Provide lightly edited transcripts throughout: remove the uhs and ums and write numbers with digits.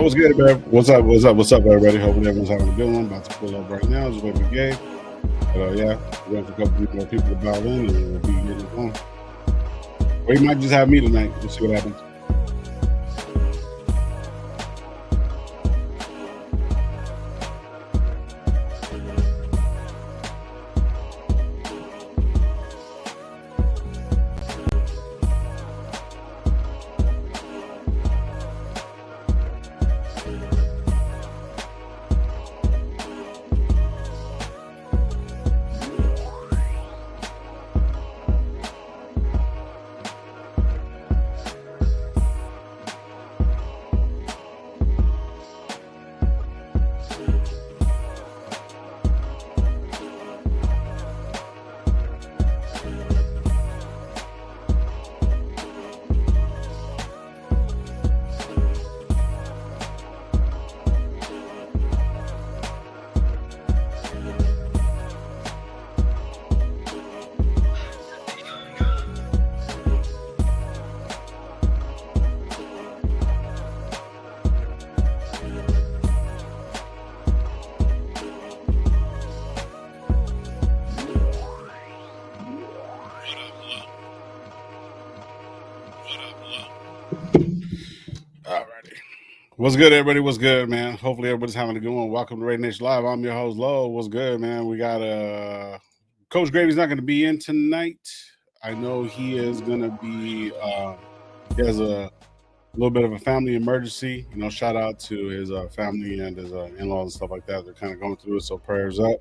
what's good, man? What's up? What's up? What's up, everybody? Hopefully everyone's having a good one. About to pull up right now. Just wait for the game. But yeah, we're waiting for a couple more people to bow in, and we'll be getting it on. Or you might just have me tonight. We'll see what happens. What's good, everybody? What's good, man? Hopefully everybody's having a good one. Welcome to Red Nation Live. I'm your host, Lo. What's good, man? We got Coach Gravy's not going to be in tonight. I know he is going to be. He has a little bit of a family emergency. You know, shout out to his family and his in-laws and stuff like that. They're kind of going through it, so prayers up.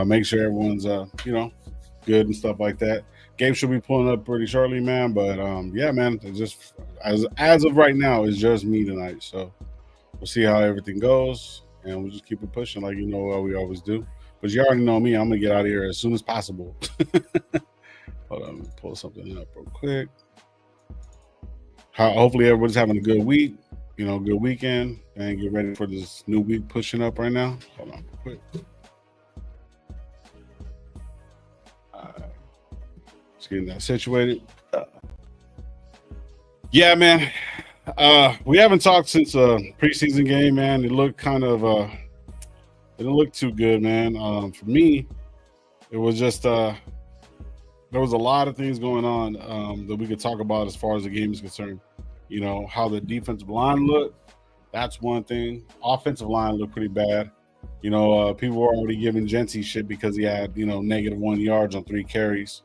Make sure everyone's good and stuff like that. Game should be pulling up pretty shortly, man. But yeah, man, it's just as of right now, it's just me tonight. So we'll see how everything goes, and we'll just keep it pushing like what we always do. But you already know me. I'm gonna get out of here as soon as possible. Hold on, let me pull something up real quick. Hopefully everybody's having a good week. Good weekend, and get ready for this new week pushing up right now. Hold on, real quick. Getting that situated. Yeah, man. We haven't talked since a preseason game, man. It looked kind of it didn't look too good, man. For me, it was just there was a lot of things going on that we could talk about as far as the game is concerned. How the defensive line looked. That's one thing. Offensive line looked pretty bad. People were already giving Jency shit because he had, -1 yards on 3 carries.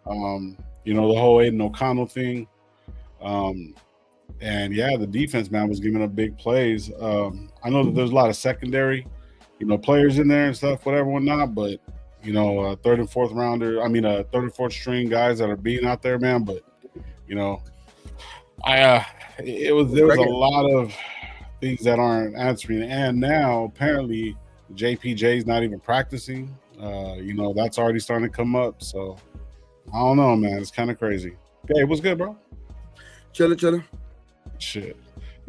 The whole Aiden O'Connell thing. And yeah, the defense, man, was giving up big plays. I know that there's a lot of secondary, players in there and stuff, whatever, whatnot, but third and fourth string guys that are being out there, man. But there was a lot of things that aren't answering. And now apparently JPJ's not even practicing. That's already starting to come up. So I don't know, man. It's kind of crazy. Hey, what's good, bro? Chilling. Shit.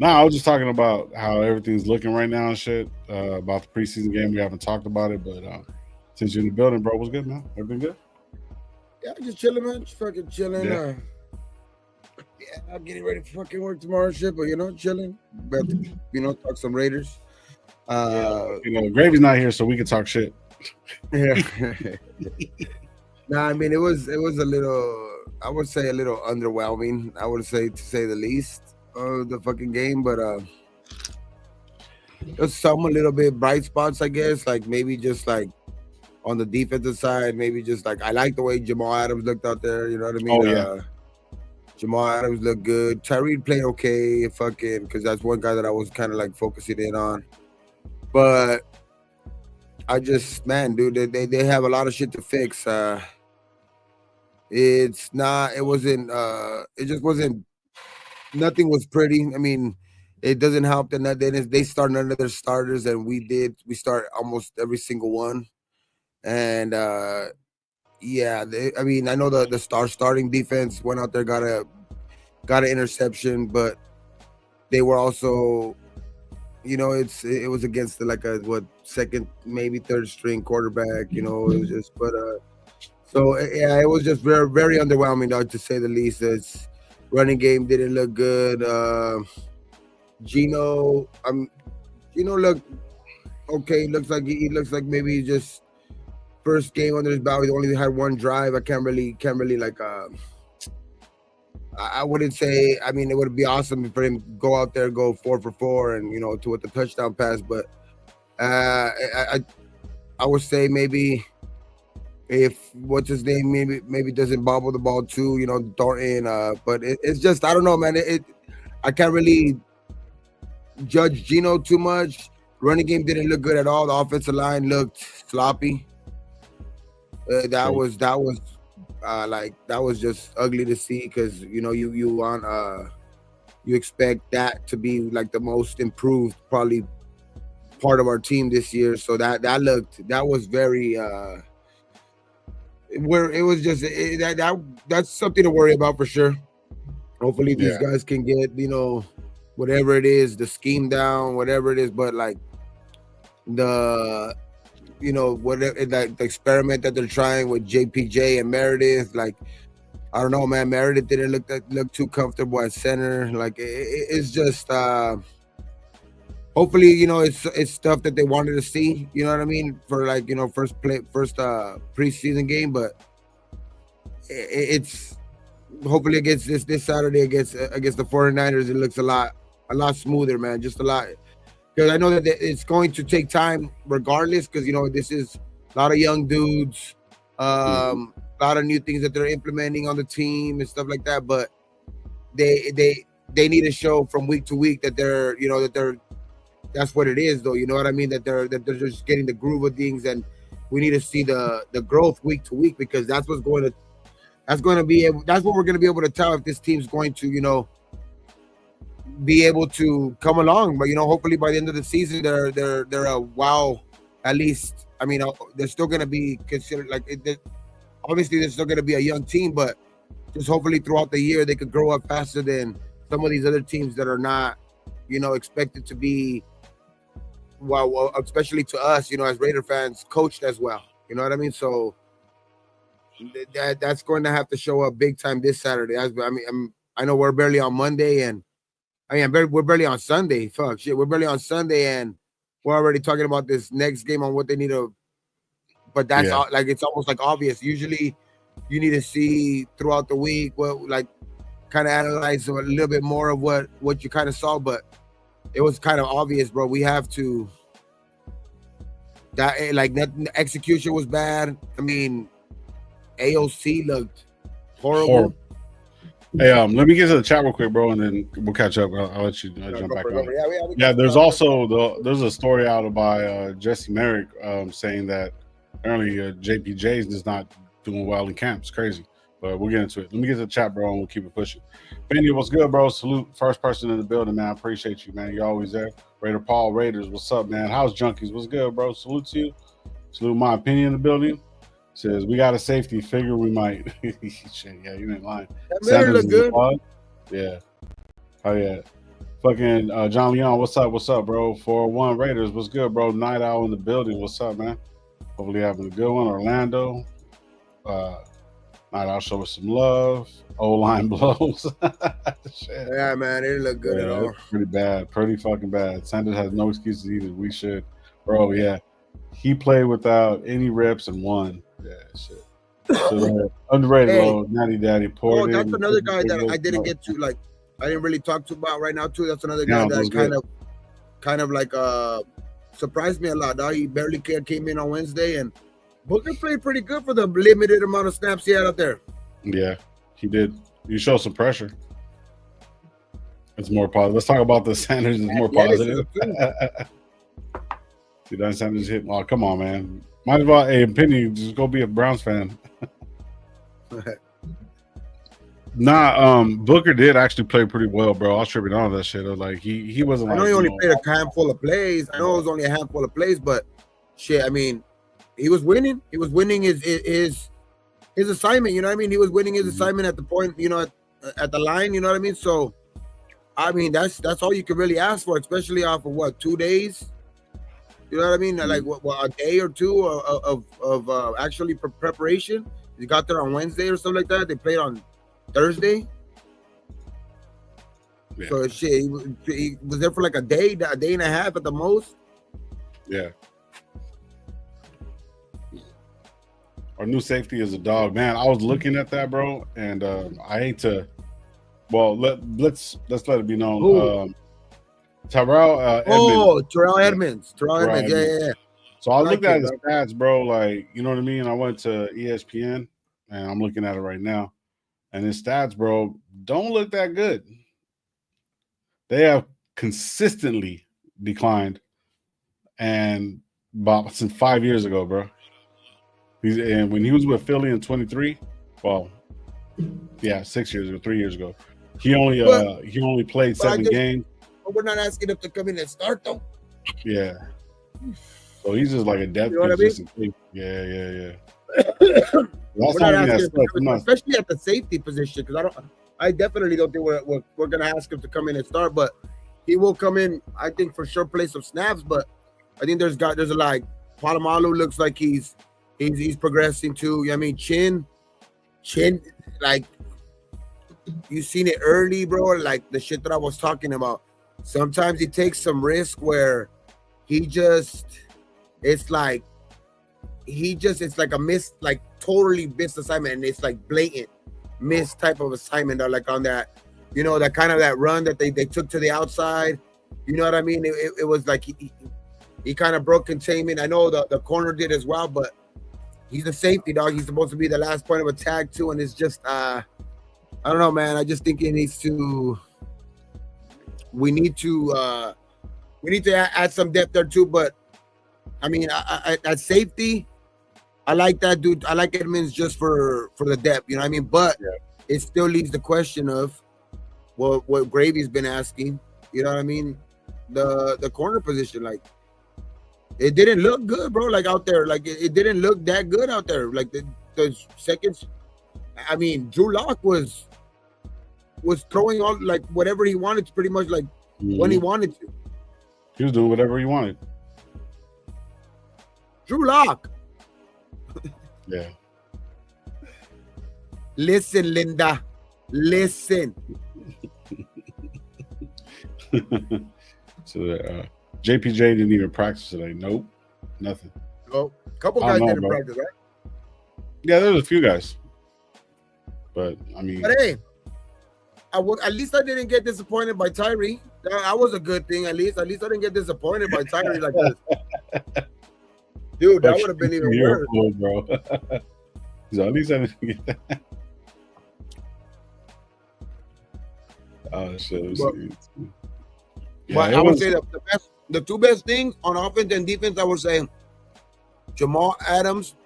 I was just talking about how everything's looking right now and shit. About the preseason game. We haven't talked about it, but since you're in the building, bro, what's good, man? Everything good? Yeah, just chilling, man. Just fucking chilling. Yeah. I'm getting ready for fucking work tomorrow and shit, but chilling. About to, talk some Raiders. Gravy's not here, so we can talk shit. Yeah. I mean, it was a little, I would say a little underwhelming, I would say, to say the least, of the fucking game, but there's some a little bit bright spots, I guess, like maybe just like on the defensive side, maybe just like, I like the way Jamal Adams looked out there, you know what I mean? Oh, yeah. Jamal Adams looked good. Tyreek played okay, because that's one guy that I was kind of like focusing in on. But I just, man, dude, they have a lot of shit to fix. It just wasn't, nothing was pretty. I mean, it doesn't help that they start none of their starters, and we start almost every single one. And I know the starting defense went out there, got an interception, but they were also, it was against second, maybe third string quarterback, it was just, but so yeah, it was just very, very underwhelming, to say the least. Its running game didn't look good. Gino, look okay. Looks like maybe he just first game under his belt. He only had one drive. I can't really like. I wouldn't say. I mean, it would be awesome for him to go out there, go 4 for 4, and to with the touchdown pass. But I would say maybe if what's his name maybe doesn't bobble the ball too, Thornton. But it's just I don't know, man. I can't really judge Gino too much. Running game didn't look good at all. The offensive line looked sloppy. That was just ugly to see because you want you expect that to be like the most improved probably part of our team this year. So that was very where it was just that's something to worry about for sure. Hopefully these guys can get whatever it is, the scheme down, whatever it is, but like the whatever the experiment that they're trying with JPJ and Meredith, like I don't know, man. Meredith didn't look too comfortable at center. Like it's just hopefully it's stuff that they wanted to see. You know what I mean? For like first preseason game, but it's hopefully against this Saturday against the 49ers, it looks a lot smoother, man. Just a lot. Because I know that it's going to take time regardless, because this is a lot of young dudes, a lot of new things that they're implementing on the team and stuff like that. But they need to show from week to week that they're that's what it is, though. You know what I mean? That they're just getting the groove of things, and we need to see the growth week to week, because that's what we're going to be able to tell if this team's going to be able to come along. But hopefully by the end of the season they're a wow. At least I mean they're still going to be considered like obviously they're still going to be a young team, but just hopefully throughout the year they could grow up faster than some of these other teams that are not expected to be well, especially to us as Raider fans, coached as well. You know what I mean? So that's going to have to show up big time this Saturday. I know we're barely on Monday, and we're barely on Sunday. Fuck shit. We're barely on Sunday, and we're already talking about this next game on what they need to. But that's like it's almost like obvious. Usually, you need to see throughout the week kind of analyze a little bit more of what you kind of saw. But it was kind of obvious, bro. We have to. That execution was bad. I mean, AOC looked horrible. Hey, let me get to the chat real quick, bro, and then we'll catch up. I'll let you jump back on. Yeah, there's also there's a story out by Jesse Merrick saying that apparently JPJ is just not doing well in camp. It's crazy, but we'll get into it. Let me get to the chat, bro, and we'll keep it pushing. Benny, what's good, bro? Salute, first person in the building, man. I appreciate you, man. You're always there. Raider Paul Raiders, what's up, man? House Junkies, what's good, bro? Salute to you. Salute my opinion in the building. Says we got a safety. Figure we might. Shit, yeah, you ain't lying. That look good. Yeah. Oh yeah. Fucking John Leon, what's up, bro? 401 Raiders, what's good, bro? Night Owl in the building, what's up, man? Hopefully having a good one. Orlando. Night Owl show us some love. O-line blows. Shit. Yeah, man, it didn't look good at all. Pretty bad. Pretty fucking bad. Sanders has no excuses either. We should. Bro, yeah. He played without any reps and won. Yeah, shit. So, underrated, bro. Natty Daddy. That's another guy that I didn't get to, like, I didn't really talk to about right now, too. That's another guy that kind of like surprised me a lot. He barely came in on Wednesday, and Booker played pretty good for the limited amount of snaps he had out there. Yeah, he did. You show some pressure. It's more positive. Let's talk about the Sanders. It's more positive. Dude, that Sanders hit. Oh, come on, man. Might as well, opinion, just go be a Browns fan. Booker did actually play pretty well, bro. I was tripping on that shit. Like he wasn't. I know he only played a handful of plays. I know it was only a handful of plays, but shit, I mean, he was winning. He was winning his assignment. You know what I mean? He was winning his assignment at the point, at the line. You know what I mean? So, I mean, that's all you can really ask for, especially off of 2 days. You know what I mean? Like a day or two of actually preparation. He got there on Wednesday or something like that. They played on Thursday. Yeah. So shit, he was there for like a day and a half at the most. Yeah. Our new safety is a dog, man. I was looking at that, bro, and I hate to. Well, let's let it be known. Who? Terrell Edmonds. Oh, Terrell Edmonds. Terrell Edmonds. Yeah. So I like looked at it, his dog. stats, bro. Like, you know what I mean? I went to ESPN and I'm looking at it right now. And his stats, bro, don't look that good. They have consistently declined, and about since 5 years ago, bro. And when he was with Philly in 23, well, yeah, 6 years ago, 3 years ago, he only played 7 games. But we're not asking him to come in and start though. Yeah. So he's just like a depth. You know what I mean? Yeah. We're not asking him, especially at the safety position, because I definitely don't think we're gonna ask him to come in and start, but he will come in. I think for sure play some snaps, but I think there's a like Palomalu looks like he's progressing too. I mean, Chin, like you seen it early, bro. Like the shit that I was talking about. Sometimes he takes some risk where it's like a miss, like totally missed assignment, and it's like blatant miss type of assignment, or like on that, you know, that kind of that run that they took to the outside. You know what I mean? It was like he kind of broke containment. I know the corner did as well, but he's a safety, dog. He's supposed to be the last point of attack too, and it's just I don't know, man. I just think it needs to. We need to add some depth there too, but I mean, at safety, I like that dude. I like Edmonds just for the depth, you know what I mean? But it still leaves the question of what Gravy's been asking, you know what I mean? The corner position, like it didn't look good, bro. Like out there, like it didn't look that good out there. Like the seconds, I mean, Drew Lock was throwing all like whatever he wanted to, pretty much like when he wanted to. He was doing whatever he wanted. Drew Lock. Yeah. Listen, Linda. Listen. So JPJ didn't even practice today. Nope. Nothing. Oh, a couple guys didn't practice, right? Yeah, there was a few guys. But I mean, but hey, at least I didn't get disappointed by Tyree. That was a good thing. At least I didn't get disappointed by Tyree like this. Dude, that would have been even worse, bro. So at least I didn't get that. Oh shit! But I would say the two best things on offense and defense, I would say Jamal Adams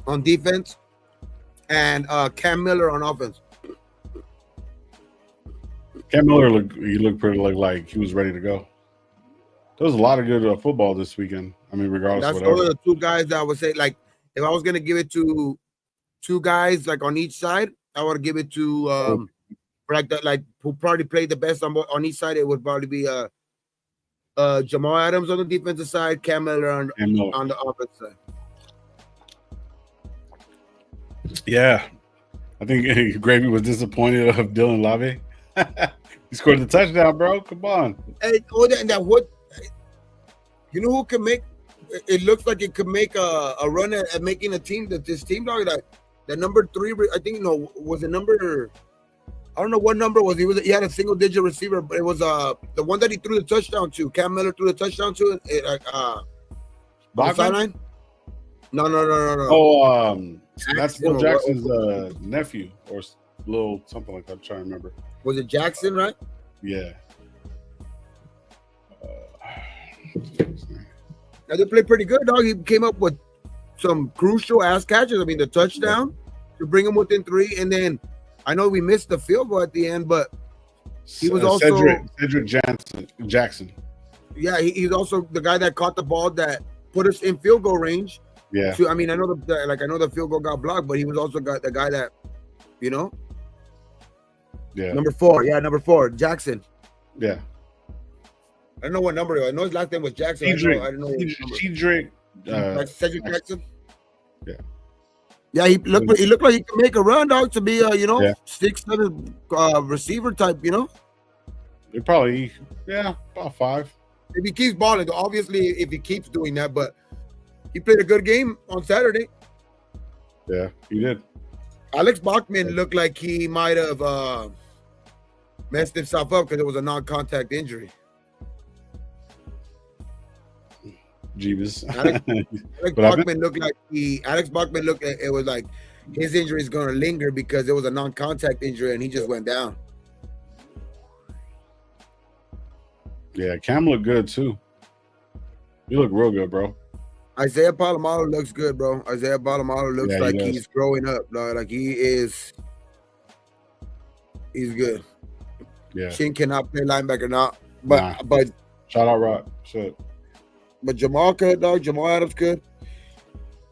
on defense and Cam Miller on offense. Cam Miller looked pretty like he was ready to go. There was a lot of good football this weekend. I mean, regardless. Those are the two guys that I would say, like, if I was gonna give it to two guys like on each side, I would give it to who probably played the best on each side. It would probably be Jamal Adams on the defensive side, Cam Miller on the offensive side. Yeah, I think Gravy was disappointed of Dylan Lave. He scored the touchdown, bro. Come on. Hey, you know who can make? It looks like it could make a run at making a team. This team, dog, that number 3. I think was a number. I don't know what number was. He had a single digit receiver, but it was the one that he threw the touchdown to. Cam Miller threw the touchdown to. On the sideline. No. Oh, that's Will Jackson's nephew or little something like that. I'm trying to remember. Was it Jackson, right? Yeah. Now they played pretty good, dog. He came up with some crucial ass catches. I mean, the touchdown to bring him within 3, and then I know we missed the field goal at the end, but he was also Cedric Jackson. Yeah, he's also the guy that caught the ball that put us in field goal range. Yeah. I mean, I know the field goal got blocked, but he was also the guy that, you know. Yeah. Number 4. Yeah, number 4, Jackson. Yeah. I don't know what number. I know his last name was Jackson. I don't know. Cedric. Cedric Jackson. Yeah. Yeah, he looked like he could make a run, dog, to be 6'7" receiver type, you know. It probably, yeah, about 5. If he keeps balling, obviously, if he keeps doing that, but he played a good game on Saturday. Yeah, he did. Alex Bachman looked like he might have messed himself up because it was a non-contact injury. Jeebus. Alex Bachman looked like it was like his injury is going to linger because it was a non-contact injury and he just went down. Yeah, Cam looked good too. You look real good, bro. Isaiah Palomalo looks good, bro. Isaiah Palomalo looks like he's growing up, bro. Like he's good. Yeah. Shin cannot play linebacker now, but shout out Rock. Shit. But Jamal could, dog. Jamal Adams could.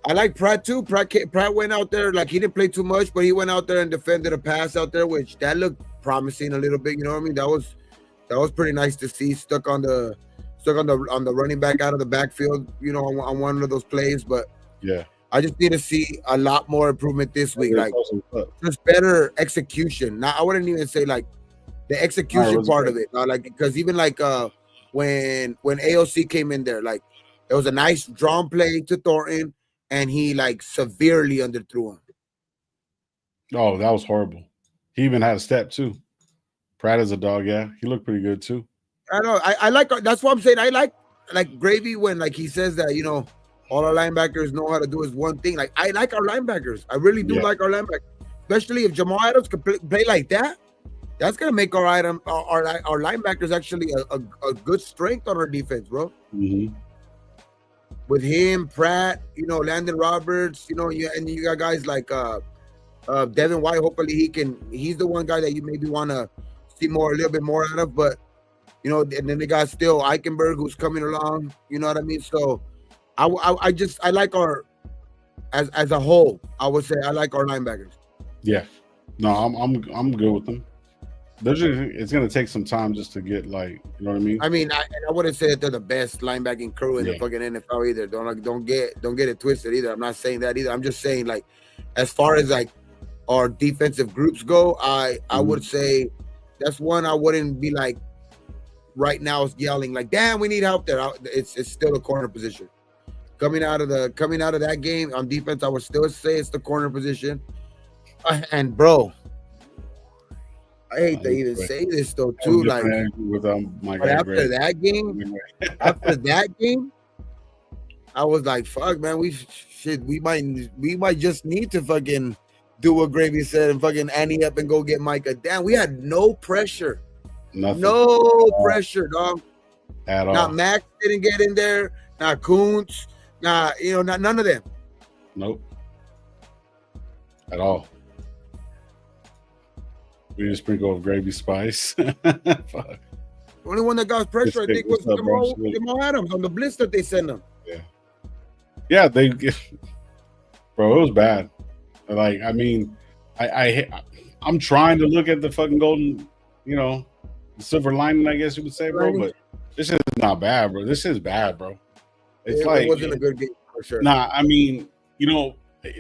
I like Pratt too. Pratt went out there, like he didn't play too much, but he went out there and defended a pass out there, which that looked promising a little bit. You know what I mean? That was pretty nice to see. Stuck on the running back out of the backfield, you know, on one of those plays. But yeah, I just need to see a lot more improvement this week. Like just better execution. Now I wouldn't even say like the execution part of it. Like because even like when AOC came in there, like it was a nice drawn play to Thornton, and he like severely underthrew him. Oh, that was horrible. He even had a step too. Pratt is a dog, yeah. He looked pretty good too. I know. I like. That's what I'm saying. I like Gravy when like he says that, you know, all our linebackers know how to do is one thing. Like I like our linebackers. I really do like our linebackers, especially if Jamal Adams could play like that. That's gonna make our linebackers actually a good strength on our defense, bro. Mm-hmm. With him, Pratt, you know, Landon Roberts, you know, and you got guys like Devin White. Hopefully he's the one guy that you maybe want to see a little bit more out of. But you know, and then they got still Eichenberg who's coming along. You know what I mean? So I like our as a whole. I would say I like our linebackers. Yeah, no, I'm good with them. It's gonna take some time just to get like, you know what I mean. I mean, I wouldn't say that they're the best linebacking crew in the fucking NFL either. Don't get it twisted either. I'm not saying that either. I'm just saying like, as far as like our defensive groups go, I would say that's one I wouldn't be like right now yelling like, damn, we need help there. It's still a corner position. Coming out of that game on defense, I would still say it's the corner position. And bro, I hate to even say this though too. Like with but after that game, I was like, fuck, man, we might just need to fucking do what Gravy said and fucking ante up and go get Micah. Damn, we had no pressure. Nothing. No pressure, dog. At all. Not Max didn't get in there, not Kuntz, not none of them. Nope. At all. We just sprinkle of gravy spice. Fuck. The only one that got pressure, I think, was Jamal Adams on the blitz that they sent him. Yeah. Yeah, bro, it was bad. Like, I mean, I'm trying to look at the fucking golden, you know, the silver lining, I guess you would say, bro. But this is not bad, bro. This is bad, bro. It's like it wasn't a good game for sure. Nah, I mean, you know,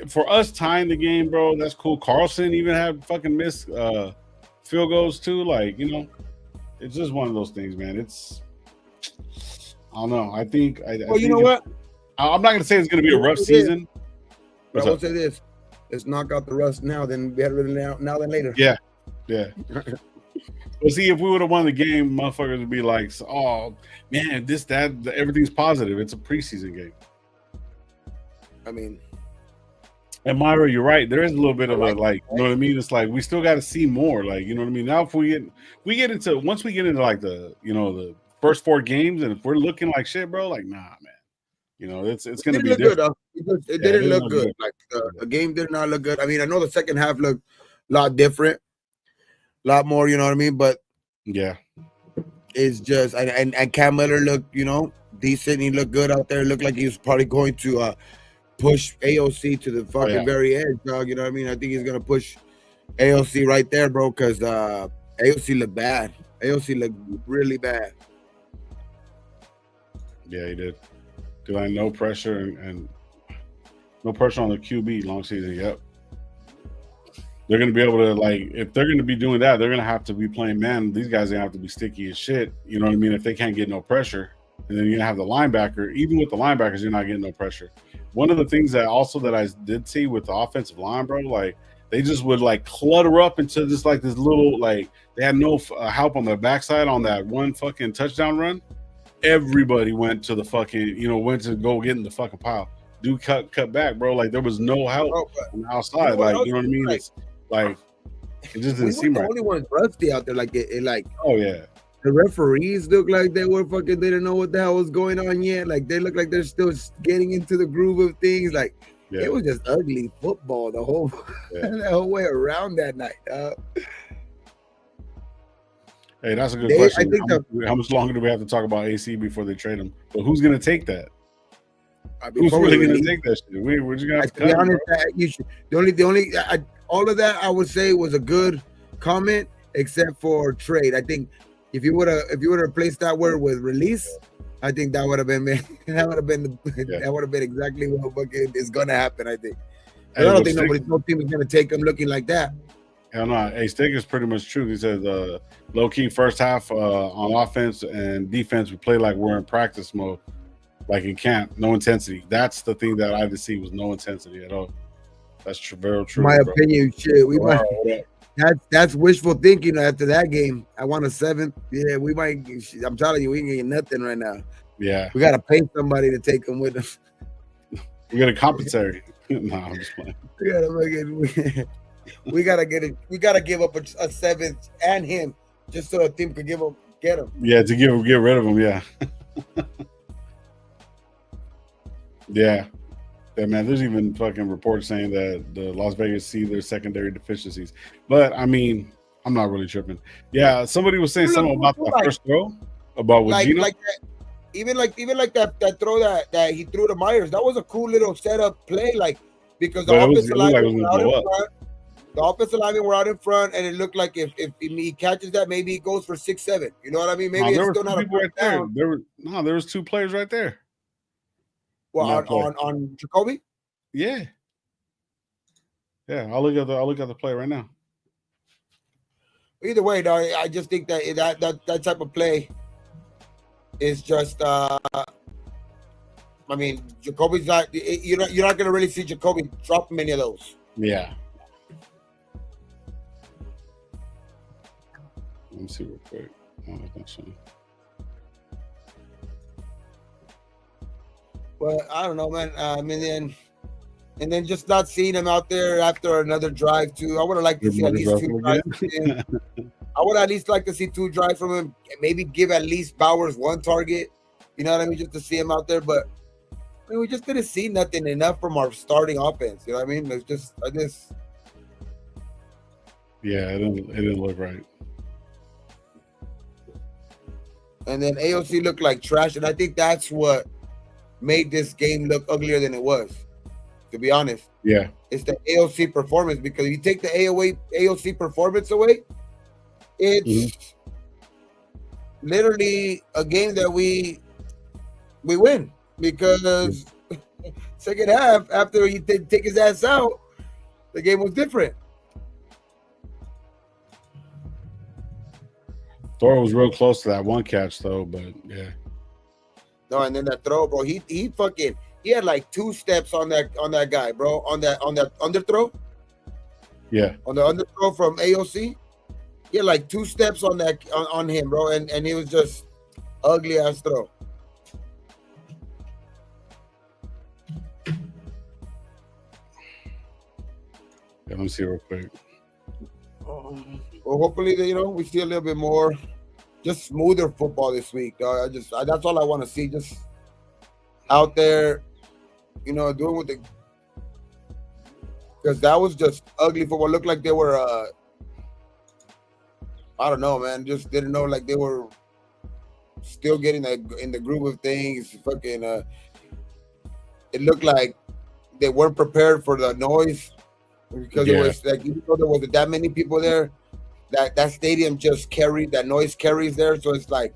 for us tying the game, bro, that's cool. Carlson even had fucking missed field goals too. Like, you know, it's just one of those things, man. It's, I don't know. I think. You know what? I'm not gonna say it's gonna be a rough season. But I will say this: let's knock out the rust now, then better now than later. Yeah, yeah. Well, see, if we would have won the game, motherfuckers would be like, "Oh man, everything's positive. It's a preseason game." I mean. And Myra, you're right. There is a little bit of a like, you know what I mean? It's like we still got to see more. Like, you know what I mean? Now, if we get into like the, you know, the first 4 games, and if we're looking like shit, bro, like, nah, man. You know, it's gonna be different. Good, it didn't look good. Like the game did not look good. I mean, I know the second half looked a lot different, a lot more. You know what I mean? But yeah, it's just and Cam Miller looked, you know, decent. He looked good out there. It looked like he was probably going to push AOC to the fucking very edge, dog. You know what I mean? I think he's gonna push AOC right there, bro, because AOC looked bad. AOC looked really bad. Yeah, he did. Like no pressure and no pressure on the QB long season. Yep. they're going to be able to, like, if they're going to be doing that, they're going to have to be playing man. These guys are going to have to be sticky as shit. You know what I mean? If they can't get no pressure, and then you're going to have the linebacker. Even with the linebackers, you're not getting no pressure. One of the things that I did see with the offensive line, bro, like they just would like clutter up into just like this little, like they had no help on the backside on that one fucking touchdown run. Everybody went to the fucking, went to go get in the fucking pile. Dude cut back, bro. Like there was no help on the outside. Like, you know what I mean? It's like it just didn't seem the right. only ones rusty out there. Like it like, oh yeah, the referees look like they were fucking. They didn't know what the hell was going on yet. Like they look like they're still getting into the groove of things. Like it was just ugly football the whole the whole way around that night. Hey, that's a good question. How much longer do we have to talk about AC before they trade him? But who's gonna take that? Who's really gonna take that shit? We're just gonna have to cut him, honest, you should. The only all of that I would say was a good comment, except for trade. I think if you would have replaced that word with release, I think that would have been that would have been exactly what is gonna happen. I think. I don't think no team is gonna take him looking like that. Hell no. Hey, Stick is pretty much true. He says low key first half on offense and defense, we play like we're in practice mode, like in camp, no intensity. That's the thing that I did see was no intensity at all. That's very true. My opinion, shit. We might. That's wishful thinking after that game. I want a 7th. Yeah, we might. I'm telling you, we ain't getting nothing right now. Yeah, we gotta pay somebody to take them with us. We gotta compensate. No, I'm just playing. We gotta get it. We gotta give up a 7th and him just so a team could get him. Yeah, to get rid of him. Yeah. Yeah, man. There's even fucking reports saying that the Las Vegas see their secondary deficiencies. But I mean, I'm not really tripping. Yeah, somebody was saying something about that first throw about with Gino. Like that, even like that throw that he threw to Myers. That was a cool little setup play. Like because the offensive linemen were out in front. The offensive linemen were out in front, and it looked like if he catches that, maybe he goes for 6-7. You know what I mean? Maybe it's still not a right there. There was 2 players right there. Well, on Jacoby? Yeah. Yeah, I'll look at the play right now. Either way, though, I just think that type of play is just I mean, Jacoby's not you're not gonna really see Jacoby drop many of those. Yeah. Let me see real quick. Well, I don't know, man. And then just not seeing him out there after another drive too. I would have liked to see at least 2 drives from him. I would at least like to see 2 drives from him. Maybe give at least Bowers 1 target. You know what I mean? Just to see him out there. But I mean, we just didn't see nothing enough from our starting offense. You know what I mean? It's just Yeah, it didn't look right. And then AOC looked like trash, and I think that's what made this game look uglier than it was, to be honest. Yeah. It's the AOC performance, because if you take the AOC performance away, it's literally a game that we win, because second half, after he take his ass out, the game was different. Thor was real close to that one catch though, but yeah. No, and then that throw, bro. He had like 2 steps on that guy, bro. On that underthrow. Yeah. On the underthrow from AOC. He had like 2 steps on that on him, bro. And he was just ugly ass throw. Yeah, let me see real quick. Well, hopefully, we see a little bit more, just smoother football this week. Dog. That's all I want to see. Just out there, doing what because that was just ugly football. Looked like they were, I don't know, man. Just didn't know, like they were still getting in the groove of things. Fucking, it looked like they weren't prepared for the noise, because it was like, even though there wasn't that many people there, that stadium just carried, that noise carries there. So it's like,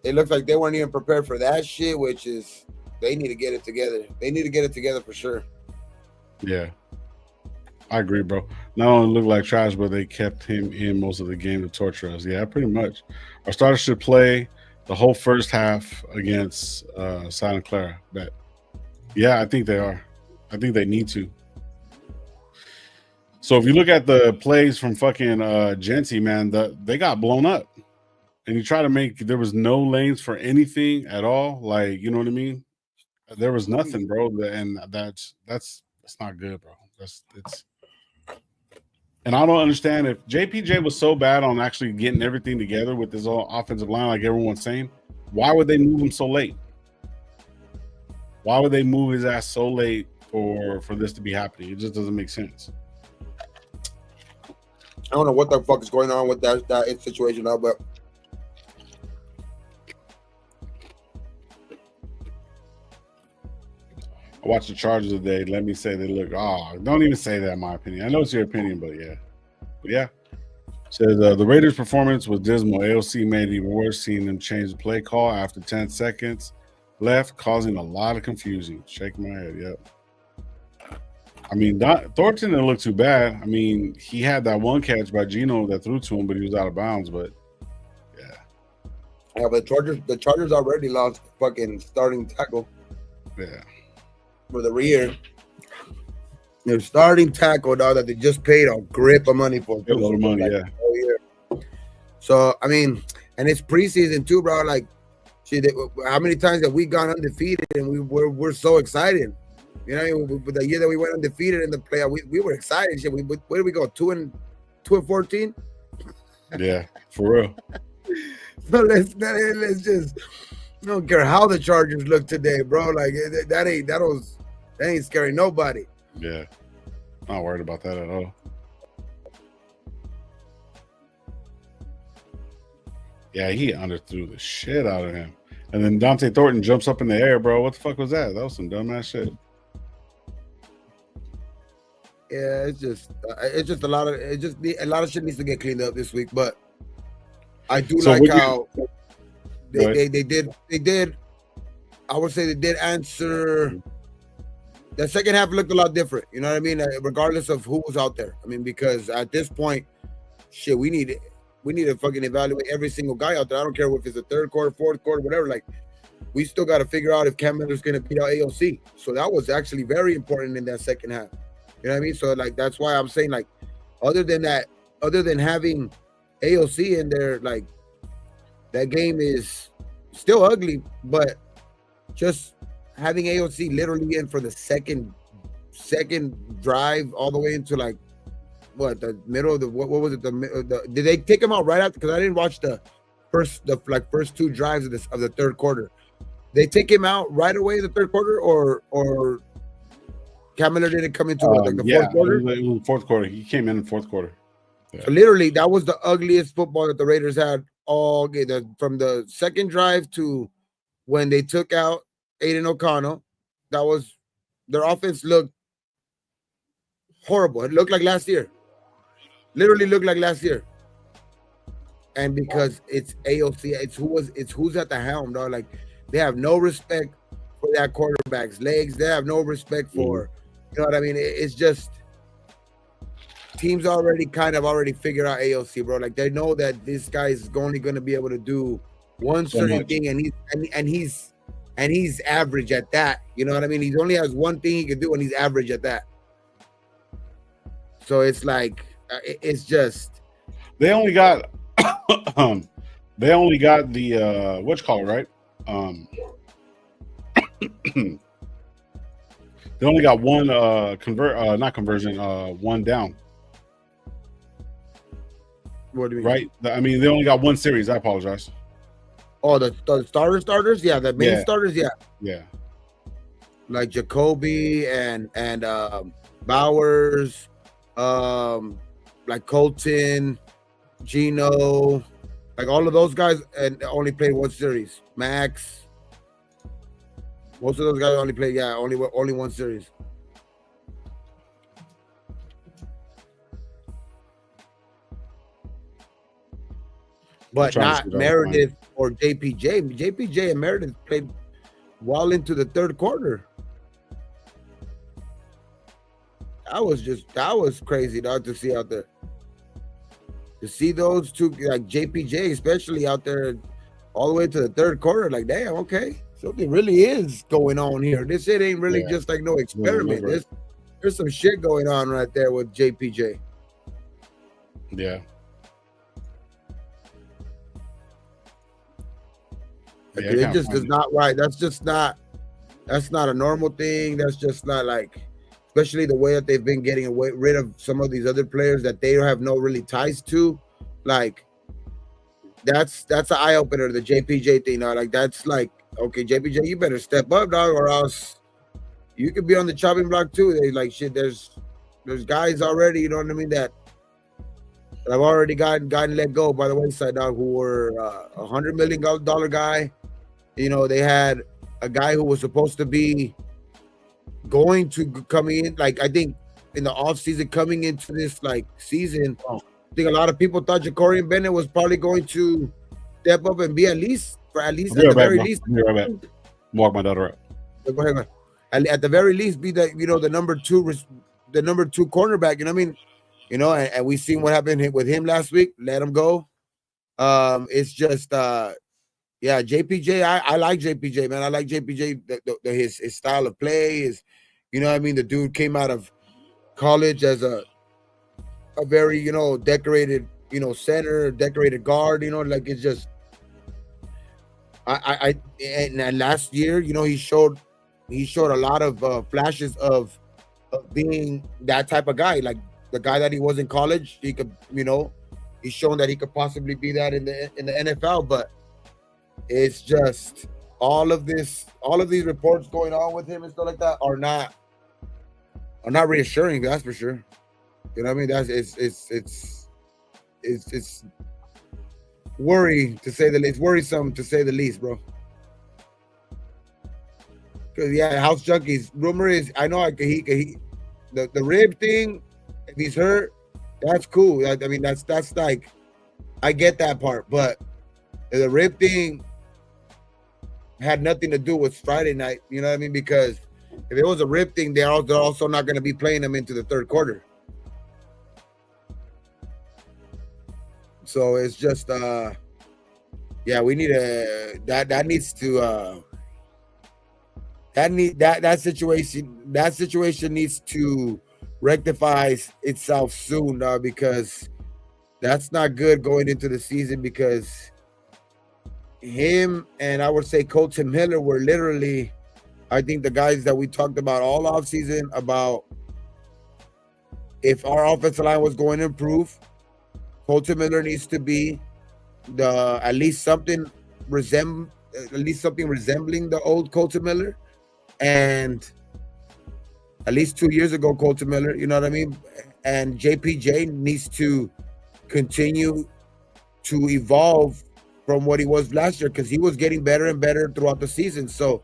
it looks like they weren't even prepared for that shit, which is, they need to get it together. They need to get it together for sure. Yeah. I agree, bro. Not only looked like trash, but they kept him in most of the game to torture us. Yeah, pretty much. Our starters should play the whole first half against Santa Clara. Bet. Yeah, I think they are. I think they need to. So if you look at the plays from fucking Genty, man, they got blown up. And you try to make there was no lanes for anything at all. Like, you know what I mean? There was nothing, bro. And that's not good, bro. It's and I don't understand if JPJ was so bad on actually getting everything together with his own offensive line, like everyone's saying, why would they move him so late? Why would they move his ass so late for this to be happening? It just doesn't make sense. I don't know what the fuck is going on with that situation now, but I watched the Chargers today. Let me say they look. Don't even say that. In my opinion, I know it's your opinion, but yeah. Says the Raiders' performance was dismal. AOC made it even worse, seeing them change the play call after 10 seconds left, causing a lot of confusion. Shake my head. Yep. I mean, Thornton didn't look too bad. I mean, he had that one catch by Gino that threw to him, but he was out of bounds. But yeah, but the Chargers already lost fucking starting tackle. Yeah. For the rear, their starting tackle now that they just paid a grip of money for. A lot of money, like, yeah. So I mean, and it's preseason too, bro. Like, shit, how many times have we gone undefeated and we're so excited? You know, the year that we went undefeated in the playoff, we were excited. Shit, where did we go? 2-14? Yeah, for real. So let's just. I don't care how the Chargers look today, bro. Like that ain't scary nobody. Yeah, not worried about that at all. Yeah, he underthrew the shit out of him, and then Dante Thornton jumps up in the air, bro. What the fuck was that? That was some dumbass shit. Yeah, it's just a lot of shit needs to get cleaned up this week. But I do like how. They did. I would say they did answer. The second half looked a lot different. You know what I mean? Regardless of who was out there. I mean, because at this point, shit, we need to fucking evaluate every single guy out there. I don't care if it's the third quarter, fourth quarter, whatever. Like, we still got to figure out if Cam Miller's going to beat out AOC. So that was actually very important in that second half. You know what I mean? So like that's why I'm saying, like, other than having AOC in there, like, that game is still ugly, but just having AOC literally in for the second drive all the way into like the middle of the what was it? Did they take him out right after? Because I didn't watch the first two drives of the third quarter. They take him out right away in the third quarter, or Cam Miller didn't come into the fourth quarter? It was fourth quarter. He came in the fourth quarter. Yeah. So literally, that was the ugliest football that the Raiders had all game. From the second drive to when they took out Aiden O'Connell, that was their offense looked horrible. It looked like last year. Literally looked like last year. And because it's AOC, it's who's at the helm, dog. Like, they have no respect for that quarterback's legs. They have no respect for, you know what I mean? It's just teams already figured out AOC, bro. Like, they know that this guy is only going to be able to do one certain thing, and he's average at that. You know what I mean? He only has one thing he can do, and he's average at that. So it's like it's just they only got they only got the what you call it, right? They only got one one down. What do you mean? Right? I mean, they only got one series. I apologize. Oh, the starters? Yeah, the main starters, yeah. Yeah. Like Jacoby and Bowers, like Colton, Gino, like all of those guys, and only played one series. Max. Most of those guys only played, only one series. But not Meredith or JPJ. JPJ and Meredith played well into the third quarter. that was crazy, dog, to see out there. To see those two, like JPJ, especially out there all the way to the third quarter, like, damn, okay, something really is going on here. This shit ain't really Yeah. just like no Yeah, experiment. remember. There's some shit going on right there with JPJ. Yeah. Like, Yeah, it kind of just does funny. not right. That's not a normal thing. That's just not like, especially the way that they've been getting rid of some of these other players that they have no really ties to. Like, that's an eye opener. The JPJ thing, now, like, that's like, okay, JPJ, you better step up, dog, or else you could be on the chopping block too. They like shit. There's guys already, you know what I mean, that have already gotten let go by the wayside, dog, who were $100 million guy. You know, they had a guy who was supposed to be going to come in, like, I think in the off season coming into this like season. Oh, I think a lot of people thought Jacorian Bennett was probably going to step up and be at least I'll be at right the back, very bro. least. I'll be right back. Walk my daughter up. Go ahead, man. At the very least, be the the number two cornerback. You know what I mean? You know, and we seen what happened with him last week. Let him go. It's just yeah, JPJ. I like JPJ, man. I like JPJ. His style of play is, you know what I mean. The dude came out of college as a very decorated center, decorated guard. You know, like it's just and last year, he showed a lot of flashes of being that type of guy, like the guy that he was in college. He could, he's shown that he could possibly be that in the NFL. But it's just all of these reports going on with him and stuff like that are not reassuring. That's for sure. You know what I mean? That's it's worrisome to say the least, bro. Because yeah, House Junkies. Rumor is, I know the rib thing. If he's hurt, that's cool. I mean, that's like, I get that part, but the rib thing had nothing to do with Friday night. You know what I mean? Because if it was a rib thing, they're also not going to be playing him into the third quarter. So it's just yeah, we need that needs to that situation needs to rectify itself soon, because that's not good going into the season, because him and I would say Colton Miller were literally, I think, the guys that we talked about all offseason about if our offensive line was going to improve. Colton Miller needs to be at least something resembling the old Colton Miller, and at least 2 years ago Colton Miller. You know what I mean? And JPJ needs to continue to evolve from what he was last year, because he was getting better and better throughout the season. So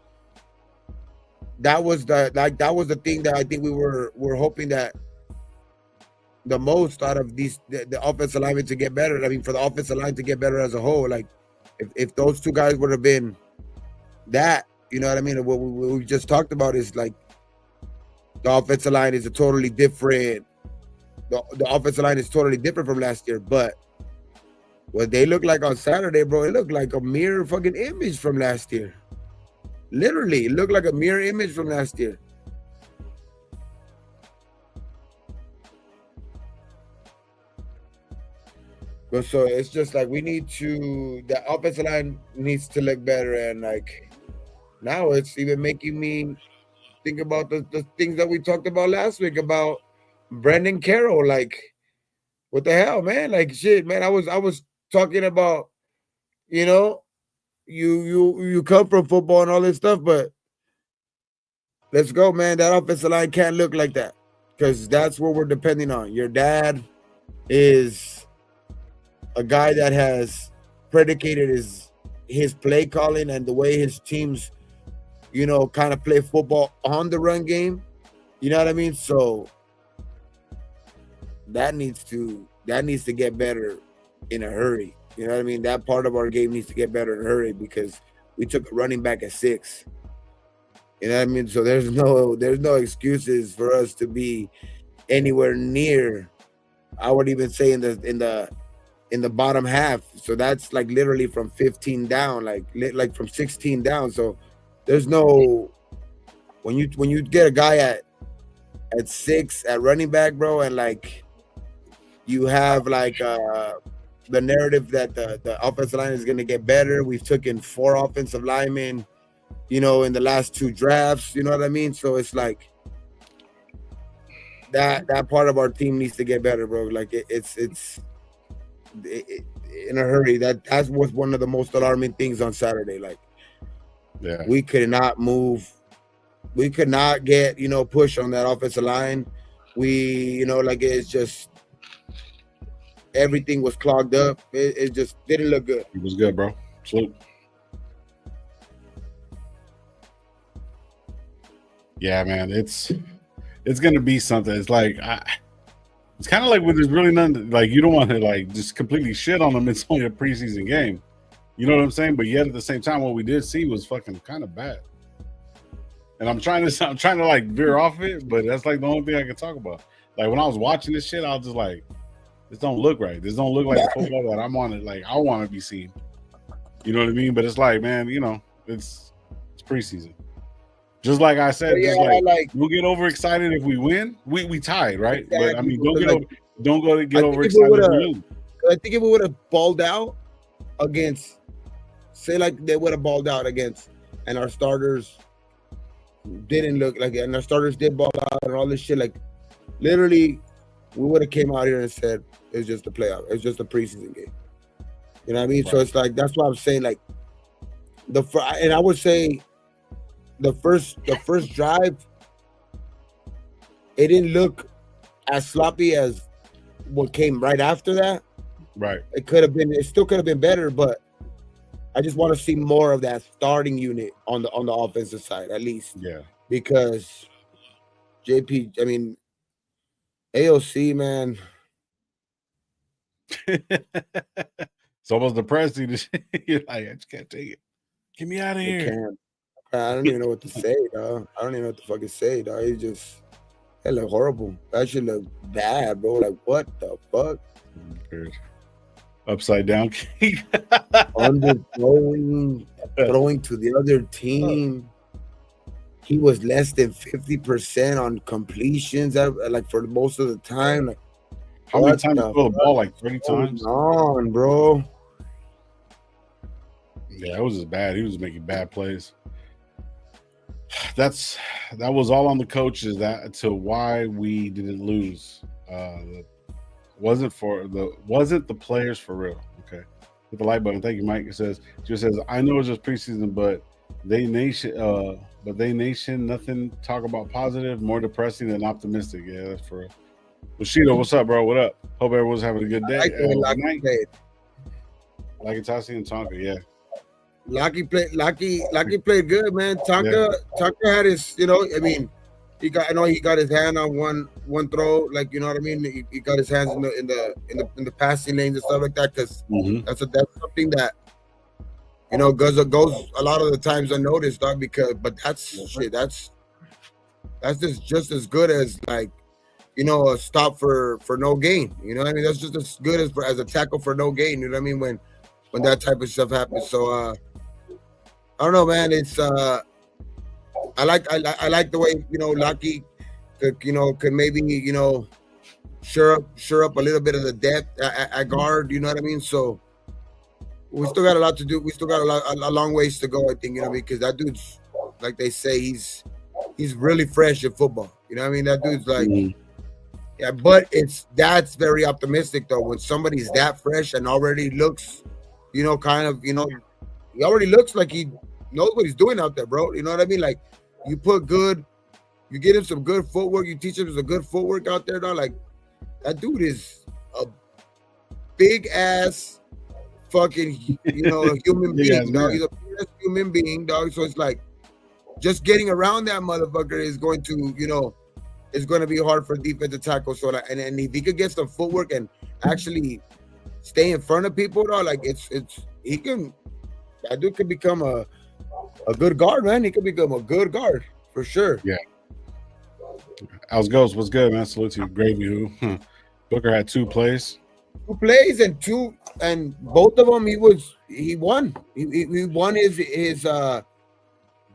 that was the thing that I think we were hoping that the most out of the offensive linemen to get better. I mean, for the offensive line to get better as a whole. Like, if those two guys would have been that, you know what I mean? What we just talked about is like the offensive line is a totally different. The offensive line is totally different from last year. But what they look like on Saturday, bro, it looked like a mirror fucking image from last year. Literally, it looked like a mirror image from last year. But so it's just like the offensive line needs to look better, and like now it's even making me think about the things that we talked about last week about Brendan Carroll. Like, what the hell, man? Like, shit, man. I was talking about, you come from football and all this stuff, but let's go, man. That offensive line can't look like that, because that's what we're depending on. Your dad is a guy that has predicated his play calling and the way his teams, kind of play football on the run game. You know what I mean? So that needs to get better in a hurry. You know what I mean? That part of our game needs to get better in a hurry, because we took a running back at 6. You know what I mean? So there's no excuses for us to be anywhere near. I would even say in the bottom half. So that's like literally from 15 down, like from 16 down. So there's no when you get a guy at 6 at running back, bro, and like you have like the narrative that the offensive line is gonna get better. We've taken 4 offensive linemen, in the last 2 drafts. You know what I mean? So it's like that part of our team needs to get better, bro. Like it's in a hurry. That was one of the most alarming things on Saturday. Like, we could not move. We could not get push on that offensive line. We like it's just everything was clogged up. It just didn't look good. It was good, bro. Salute. Yeah, man, it's gonna be something. It's like it's kind of like when there's really none. Like, you don't want to like just completely shit on them. It's only a preseason game. You know what I'm saying? But yet at the same time, what we did see was fucking kind of bad. And I'm trying to like veer off it, but that's like the only thing I can talk about. Like, when I was watching this shit, I was just like, this don't look right. This don't look like the football that I'm on it. Like, I want to be seen. You know what I mean? But it's like, man, it's preseason. Just like I said, just like we'll get overexcited if we win. We tied, right? Exactly. But I mean, don't get overexcited if we lose. I think if we would have balled out against, say, like they would have balled out against, and our starters didn't look like it, and our starters did ball out and all this shit, like literally, we would have came out here and said it's just a playoff, it's just a preseason game. You know what I mean? Right. So it's like that's why I'm saying like and I would say the first drive, it didn't look as sloppy as what came right after that. Right. It still could have been better, but I just want to see more of that starting unit on the offensive side, at least. Yeah. Because JP, I mean, AOC, man. It's almost depressing. You're like, I just can't take it. Get me out of here. I don't even know what to say, dog. I don't even know what to fucking say, dog. It looked horrible. That shit looked bad, bro. Like, what the fuck? Weird. Upside down kick. Throwing to the other team. He was less than 50% on completions, like for most of the time. Like, how many times you throw the ball? Like 30 times? On, bro. Yeah, it was just bad. He was making bad plays. That was all on the coaches to why we didn't lose. Wasn't the players for real. Okay, hit the like button. Thank you, Mike. It says I know it's just preseason, but they nation nothing talk about positive, more depressing than optimistic. Yeah, that's for real. Bushido, what's up, bro? What up? Hope everyone's having a good day. Like Tasi and Tonka, yeah. Lucky played good, man. Tonka had his, I mean, he got his hand on one throw, like, you know what I mean. He got his hands in the passing lanes and stuff like that, because that's something that goes a lot of the times unnoticed, dog. But that's just as good as like a stop for no gain. You know what I mean? That's just as good as a tackle for no gain. You know what I mean? When that type of stuff happens. So I don't know, man. It's I like the way Lucky could maybe sure up a little bit of the depth at guard. You know what I mean? So we still got a lot to do. We still got a long ways to go. I think because that dude's, like they say, he's really fresh in football. You know what I mean? That dude's like. Yeah, but that's very optimistic though. When somebody's that fresh and already looks, he already looks like he knows what he's doing out there, bro. You know what I mean? Like, you get him some good footwork, you teach him some good footwork out there, dog. Like, that dude is a big ass fucking, human being, dog. He's a big ass human being, dog. So it's like, just getting around that motherfucker is going to, it's going to be hard for defense to tackle. So, like, and if he could get some footwork and actually stay in front of people, though, like that dude could become a good guard, man. He could become a good guard for sure. Yeah. Al's Ghost, what's good, man? Salute to you. Gravy who? Booker had 2 plays. 2 plays and both of them he won. He won his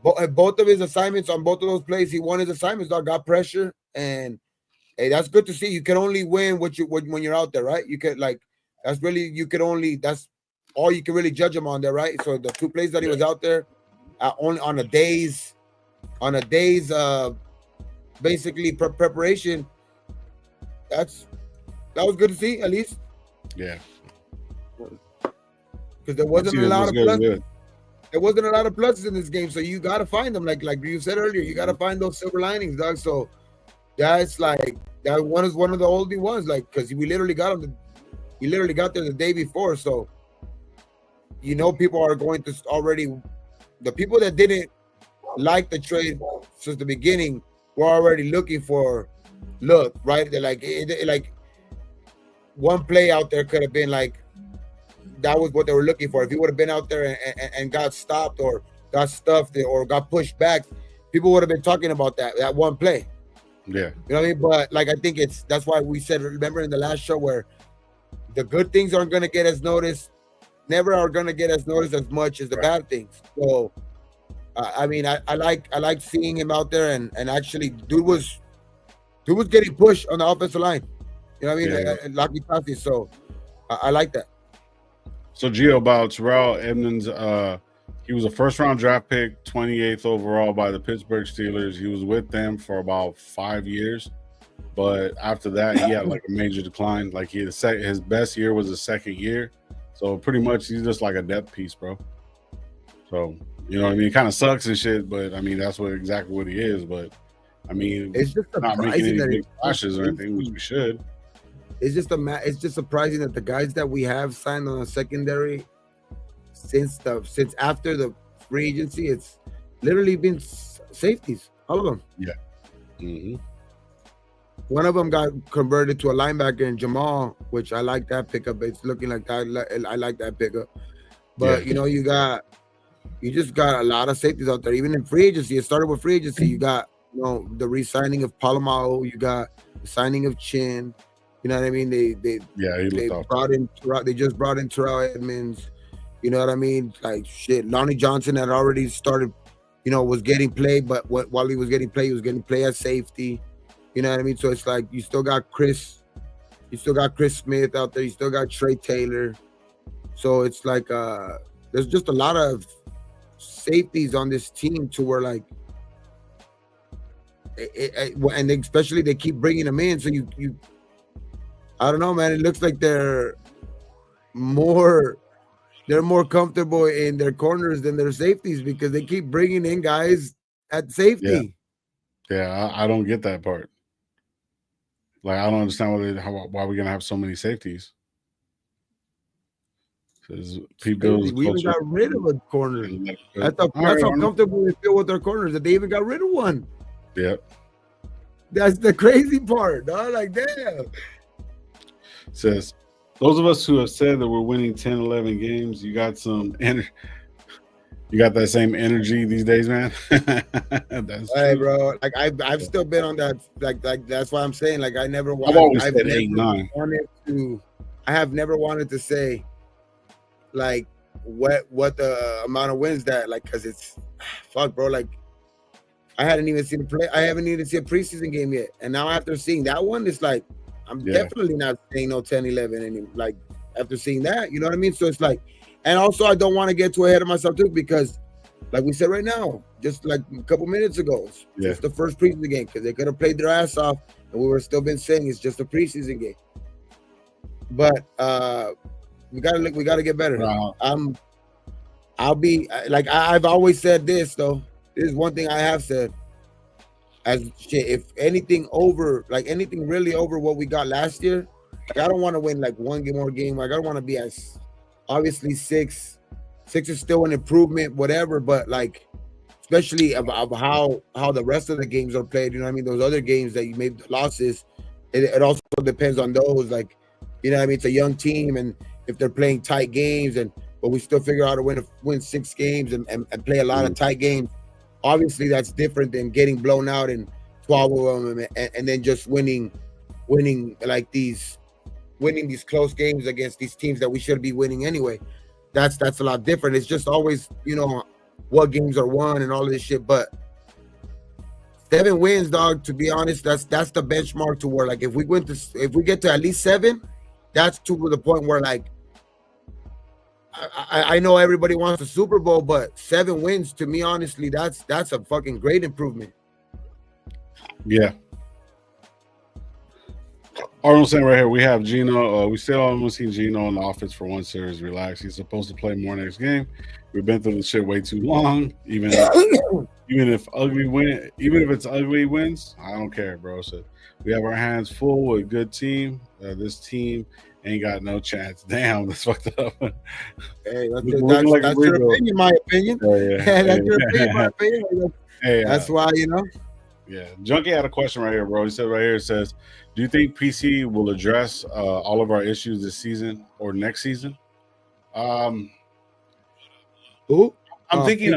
both of his assignments on both of those plays. He won his assignments. Dog got pressure, and hey, that's good to see. You can only win when you're out there, right? You can that's all you can really judge him on there, right? So the 2 plays that he was out there only on a day's basically preparation. That was good to see, at least. Yeah, because there wasn't a lot of pluses. There wasn't a lot of pluses in this game, so you got to find them. Like you said earlier, you got to find those silver linings, dog. So that's like that one is one of the oldie ones, like because we literally got him. We literally got there the day before, so people are going to already. The people that didn't like the trade since the beginning were already looking for look, right? They're like one play out there could have been like that was what they were looking for. If he would have been out there and got stopped or got stuffed or got pushed back, people would have been talking about that one play. Yeah. You know what I mean? But like I think that's why we said, remember in the last show, where the good things aren't gonna get as noticed, never are gonna get as noticed as much as the bad things. So I mean I like seeing him out there and actually dude was getting pushed on the offensive line. You know what I mean? Lucky Tassi. So I like that. So Gio, about Terrell Edmonds, he was a first-round draft pick, 28th overall by the Pittsburgh Steelers. He was with them for about 5 years, but after that, he had like a major decline. Like his best year was his second year, so pretty much he's just like a depth piece, bro. So you know what I mean? It kind of sucks and shit, but I mean that's exactly what he is. But I mean, it's just not making any big flashes or anything, which we should. It's just surprising that the guys that we have signed on a secondary since after the free agency, it's literally been safeties, all of them. Yeah. Mm-hmm. One of them got converted to a linebacker in Jamal, which I like that pickup. It's looking like that. I like that pickup. But you just got a lot of safeties out there. Even in free agency, it started with free agency. You got the re-signing of Palomao. You got the signing of Chin. You know what I mean? They just brought in Terrell Edmonds. You know what I mean? Like shit. Lonnie Johnson had already started, was getting played, but while he was getting played, he was getting play at safety. You know what I mean? So it's like you still got Chris Smith out there, you still got Trey Taylor. So it's like there's just a lot of safeties on this team to where like and especially they keep bringing them in. So you I don't know, man. It looks like they're more comfortable in their corners than their safeties because they keep bringing in guys at safety. Yeah, I don't get that part. Like, I don't understand why we're gonna have so many safeties. Because we even got rid of a corner. That's how comfortable we feel with our corners that they even got rid of one. Yeah, that's the crazy part, dog. Like, damn. Says those of us who have said that we're winning 10, 11 games, you got some energy. You got that same energy these days, man. That's hey, bro. Like I've still been on that. Like that's why I'm saying. Like I never. I've always said 8, 9. I have never wanted to say, like what the amount of wins that like because it's fuck, bro. Like I haven't even seen a preseason game yet, and now after seeing that one, it's like. I'm definitely not saying no 10, 11 anymore. Like after seeing that, you know what I mean? So it's like, and also I don't want to get too ahead of myself too, because like we said right now, just like a couple minutes ago, it's just the first preseason game because they could have played their ass off and we were still been saying it's just a preseason game. But we gotta get better. Wow. I'll be like I've always said this though. This is one thing I have said. As shit, if anything really over what we got last year, like I don't want to win like one more game. Like I don't want to be as obviously 6 is still an improvement, whatever. But like, especially of how the rest of the games are played. You know what I mean? Those other games that you made the losses, it also depends on those. Like, you know what I mean? It's a young team, and if they're playing tight games, but we still figure out to win 6 games and play a lot of tight games. Obviously, that's different than getting blown out in swallow them, and then just winning like winning these close games against these teams that we should be winning anyway. That's a lot different. It's just always, what games are won and all of this shit. But 7 wins, dog. To be honest, that's the benchmark to where, like, if we get to at least 7, that's to the point where, like, I know everybody wants a Super Bowl, but 7 wins, to me, honestly, that's a fucking great improvement. Yeah. Arnold saying right here, we have Gino. We still haven't seen Gino in the offense for one series. Relax. He's supposed to play more next game. We've been through the shit way too long. Even if it's ugly wins, I don't care, bro. So we have our hands full with a good team. This team ain't got no chance. Damn, that's fucked up. Hey, that's your opinion, my opinion. That's your opinion, my opinion. That's why, Yeah, Junkie had a question right here, bro. He said right here, it says, do you think PC will address all of our issues this season or next season? Who? I'm thinking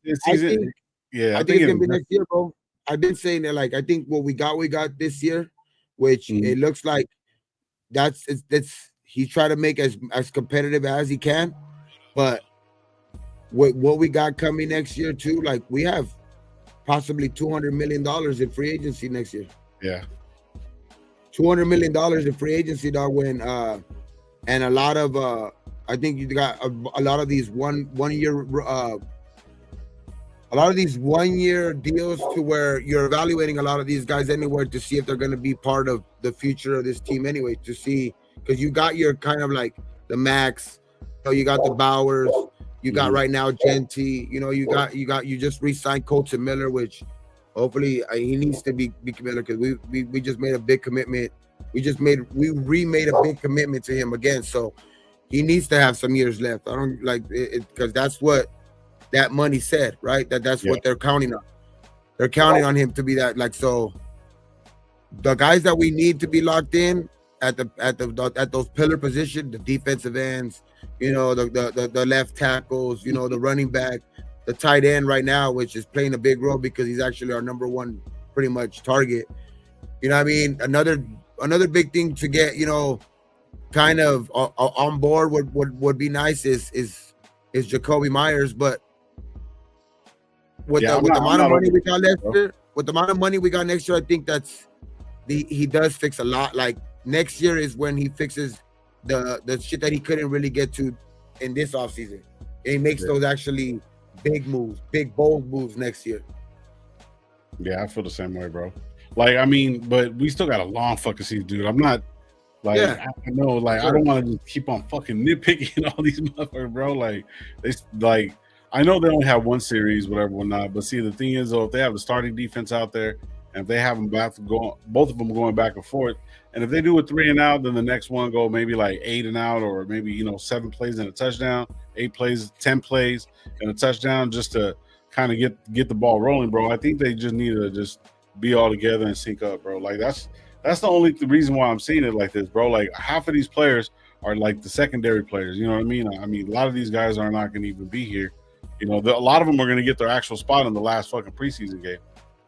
this season. I think it's gonna be next year, bro. I've been saying that, like, I think what we got this year, which it looks like that's he tried to make as competitive as he can, but what we got coming next year too, like, we have possibly $200 million in free agency next year. Yeah, $200 million in free agency, dog. When and a lot of I think you got a lot of these one year deals to where you're evaluating a lot of these guys anywhere to see if they're going to be part of the future of this team anyway, to see, because you got your kind of like the Max, you got the Bowers, you got right now Genty, you just re-signed Colton Miller, which hopefully he needs to be committed, because we just made a big commitment. We remade a big commitment to him again, so he needs to have some years left. I don't like it because that's what that money said, right? That's what they're counting on. They're counting on him to be that, like, so the guys that we need to be locked in at those pillar positions, the defensive ends, the left tackles, the running back, the tight end right now, which is playing a big role because he's actually our number one pretty much target. You know what I mean? Another big thing to get, kind of on board would be nice is Jacoby Myers, but with the amount of money we got next year, I think he does fix a lot. Like, next year is when he fixes the shit that he couldn't really get to in this offseason. He makes those actually big moves, big bold moves next year. Yeah, I feel the same way, bro. Like, I mean, but we still got a long fucking season, dude. I'm not like, I know, like, sure. I don't want to just keep on fucking nitpicking all these motherfuckers, bro. Like, I know they only have one series, whatever, whatnot. But see, the thing is, though, if they have the starting defense out there, and if they have them both of them going back and forth, and if they do a 3 and out, then the next one go maybe like 8 and out, or maybe 7 plays and a touchdown, 8 plays, 10 plays and a touchdown, just to kind of get the ball rolling, bro. I think they just need to just be all together and sync up, bro. Like, that's the only reason why I'm seeing it like this, bro. Like, half of these players are like the secondary players. You know what I mean? I mean, a lot of these guys are not going to even be here. A lot of them are going to get their actual spot in the last fucking preseason game.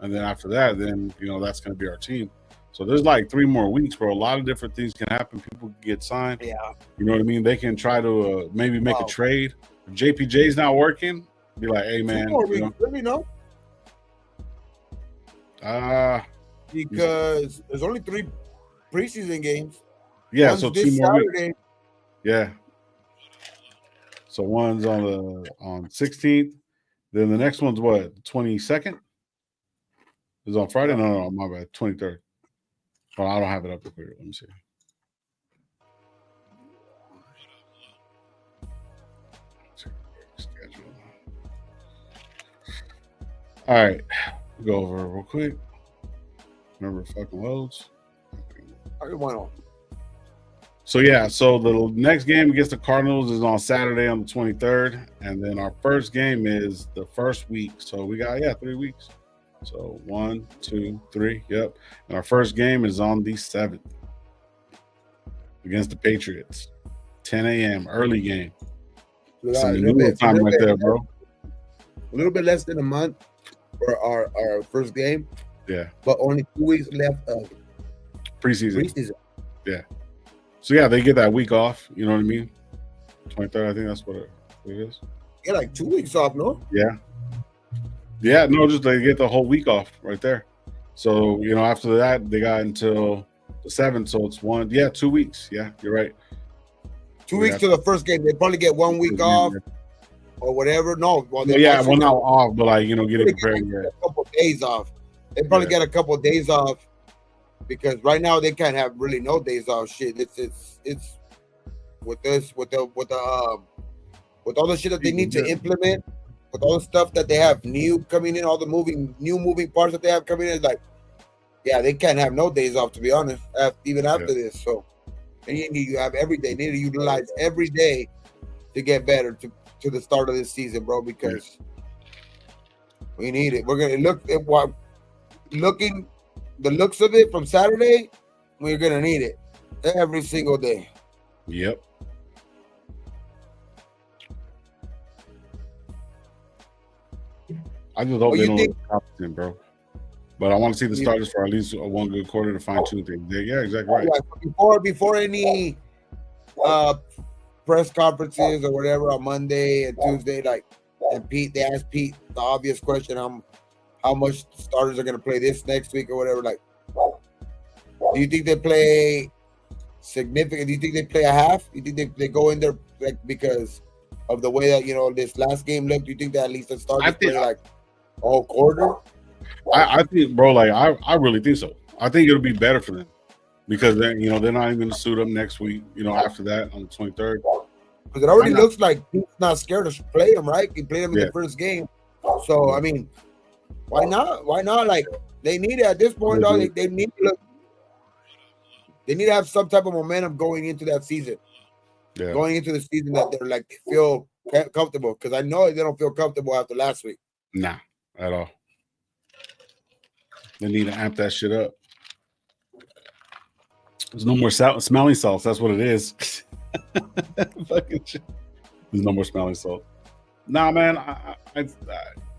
And then after that, then, that's going to be our team. So there's like 3 more weeks, bro. A lot of different things can happen. People can get signed. Yeah. You know what I mean? They can try to maybe make a trade. If JPJ's not working, be like, hey, man. Let me know. Because there's only 3 preseason games. Yeah, one's so 2 more Saturday. Weeks. Yeah. So one's on 16th. Then the next one's what? 22nd? Is on Friday? No, my bad. 23rd. Oh, I don't have it up here. Let me see. Schedule. All right. We'll go over it real quick. Remember fucking loads. So the next game against the Cardinals is on Saturday on the 23rd, and then our first game is the first week. So we got 3 weeks. So 1, 2, 3, yep. And our first game is on the 7th against the Patriots, 10 a.m. early game. Time right there, bro. A little bit less than a month for our first game. Yeah. but only 2 weeks left of Preseason. Yeah. So yeah, they get that week off. You know what I mean? 23rd. I think that's what it is. Yeah, like 2 weeks off, no? Yeah. Yeah. No, just they get the whole week off right there. So after that they got until the 7th. So it's 2 weeks. Yeah, you're right. 2 weeks to the first game. They probably get 1 week off or whatever. No, well, not off, but like getting prepared. Get a couple of days off. They probably get a couple of days off because right now they can't have really no days off. Shit, it's with this with all the shit that they need to implement, with all the stuff that they have new coming in, all the moving parts that they have coming in. Like, yeah, they can't have no days off, to be honest. Even after this, so you need to have every day. They need to utilize every day to get better to the start of this season, bro. Because we need it. We're gonna look at looking the looks of it from Saturday. We're gonna need it every single day. Yep. I just hope they don't look competent, bro. But I want to see the starters for at least one good quarter to fine tune things. Yeah, exactly right. Before any press conferences or whatever on Monday and Tuesday, they asked Pete the obvious question: how much the starters are going to play this next week or whatever. Like, do you think they play significant? Do you think they play a half? Do you think they go in there because of the way that this last game looked? Do you think that at least the starters play all quarter? I think, bro, I really think so. I think it'll be better for them because then they're not even going to suit up next week. After that on the 23rd, because it already looks like he's not scared to play him. Right, he played him in the first game. So I mean, why not? Why not? Like, they need it at this point. Dog, they need to look. They need to have some type of momentum going into that season. Yeah. Going into the season that they're feel comfortable, because I know they don't feel comfortable after last week. Nah, at all. They need to amp that shit up. There's no more smelling salts. That's what it is. Fucking shit. There's no more smelling salt. Nah, man.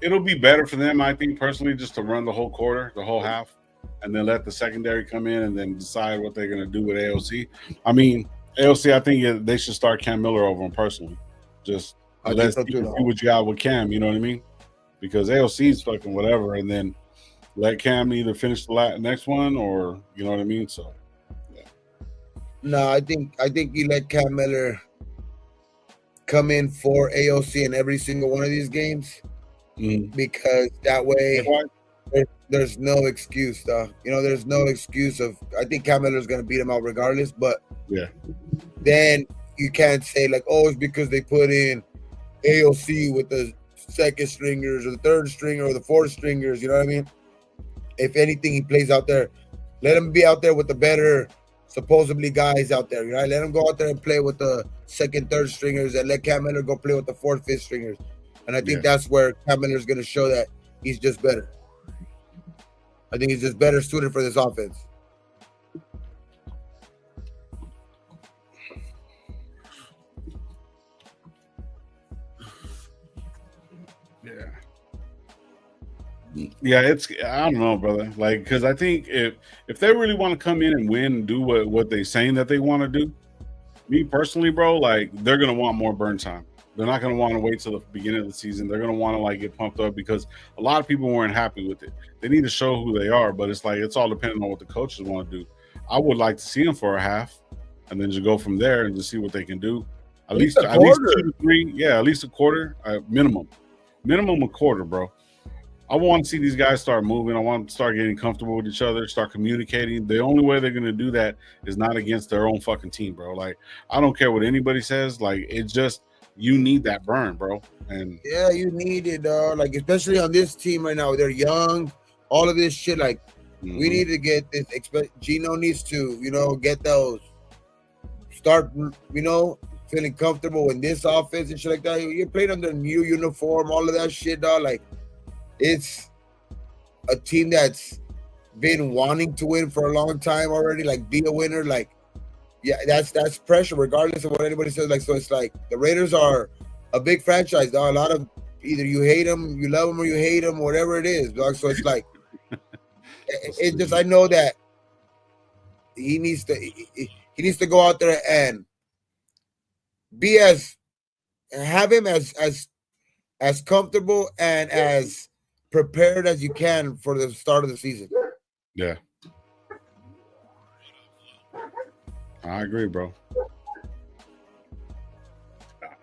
It'll be better for them, I think, personally, just to run the whole quarter, the whole half, and then let the secondary come in and then decide what they're going to do with AOC. I mean, AOC, I think they should start Cam Miller over him personally. Just let's see what you got with Cam, you know what I mean? Because AOC's fucking whatever, and then let Cam either finish the next one or you know what I mean. So, yeah. No, I think you let Cam Miller come in for AOC in every single one of these games, because that way there's no excuse, though. There's no excuse of. I think Cam Miller's gonna beat him out regardless, but then you can't say oh, it's because they put in AOC with the second stringers or the third stringer or the fourth stringers. You know what I mean? If anything, he plays out there. Let him be out there with the better, supposedly, guys out there. Right? Let him go out there and play with the second, third stringers, and let Cam Miller go play with the fourth, fifth stringers. And I think that's where Cam Miller is going to show that he's just better. I think he's just better suited for this offense. Yeah, I don't know, brother. Because I think if they really want to come in and win and do what they're saying that they want to do, me personally, bro, they're gonna want more burn time. They're not gonna want to wait till the beginning of the season. They're gonna want to get pumped up because a lot of people weren't happy with it. They need to show who they are, but it's all depending on what the coaches want to do. I would like to see them for a half, and then just go from there and just see what they can do. At least 2 to 3, at least a quarter, minimum a quarter, bro. I want to see these guys start moving. I want them to start getting comfortable with each other, start communicating. The only way they're going to do that is not against their own fucking team, bro. I don't care what anybody says. It's just, you need that burn, bro. And yeah, you need it, dog. Especially on this team right now. They're young. All of this shit, we need to get this. Gino needs to, get those. Start, feeling comfortable in this offense and shit like that. You played under a new uniform, all of that shit, dog. It's a team that's been wanting to win for a long time already, be a winner. That's pressure, regardless of what anybody says. So it's the Raiders are a big franchise, dog. A lot of either you hate them, you love them, or you hate them, whatever it is, dog. So it's It just I know that he needs to go out there and be have him as comfortable and as prepared as you can for the start of the season. Yeah, I agree, bro. Oh,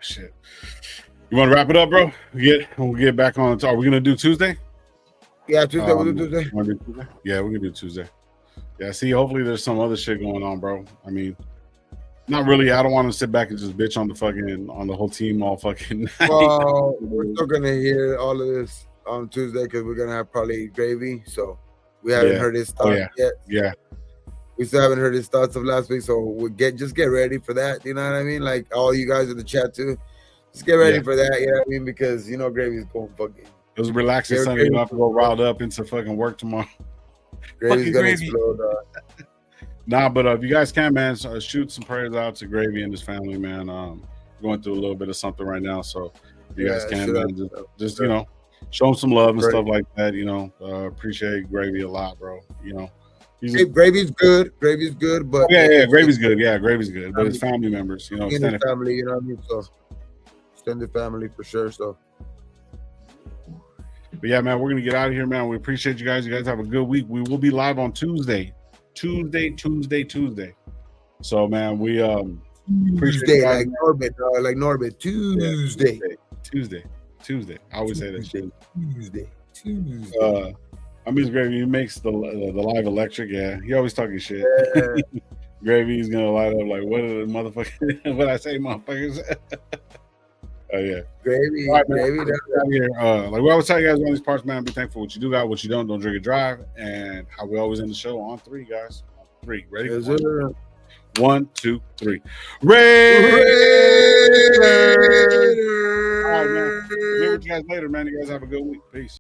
shit. You want to wrap it up, bro? We'll get back on. Are we gonna do Tuesday? Yeah, Tuesday. We'll do Tuesday. Yeah, we're gonna do Tuesday. Yeah, see, hopefully there's some other shit going on, bro. I mean, not really. I don't want to sit back and just bitch on the whole team all fucking night. Well, we're still gonna hear all of this on Tuesday because we're gonna have probably Gravy. So we haven't heard his thoughts yet. Yeah. We still haven't heard his thoughts of last week, so we'll get ready for that. You know what I mean? Like all you guys in the chat too. Just get ready for that, you know what I mean? Because you know Gravy's going fucking. It was relaxing Sunday. You don't have to go riled up into fucking work tomorrow. Gravy's gonna explode. Nah, but if you guys can, man, shoot some prayers out to Gravy and his family, man. Going through a little bit of something right now, so if you guys can, man, just you know, show him some love and stuff like that. You know, appreciate Gravy a lot, bro. You know, Gravy's good. Gravy's good, but Gravy's good. Yeah, Gravy's good. But his family members, you know, extended family, you know what I mean? So extended family for sure. So. But yeah, man, we're gonna get out of here, man. We appreciate you guys. You guys have a good week. We will be live on Tuesday. So, man, we appreciate Tuesday, like Norbit. Tuesday. Tuesday. I always say that. Tuesday. I miss Gravy. He makes the live electric. Yeah, he always talking shit. Yeah. Gravy's gonna light up like, what are the motherfuckers? What I say, motherfuckers? Oh yeah, Gravy. Right, Gravy. Here. Like we always tell you guys on these parts, man. Be thankful for what you do got, what you don't drink and drive, and how we always end the show on 3, guys. On 3, ready? Yes, 1, 2, 3. Raiders! All right, man. We'll see you guys later, man. You guys have a good week. Peace.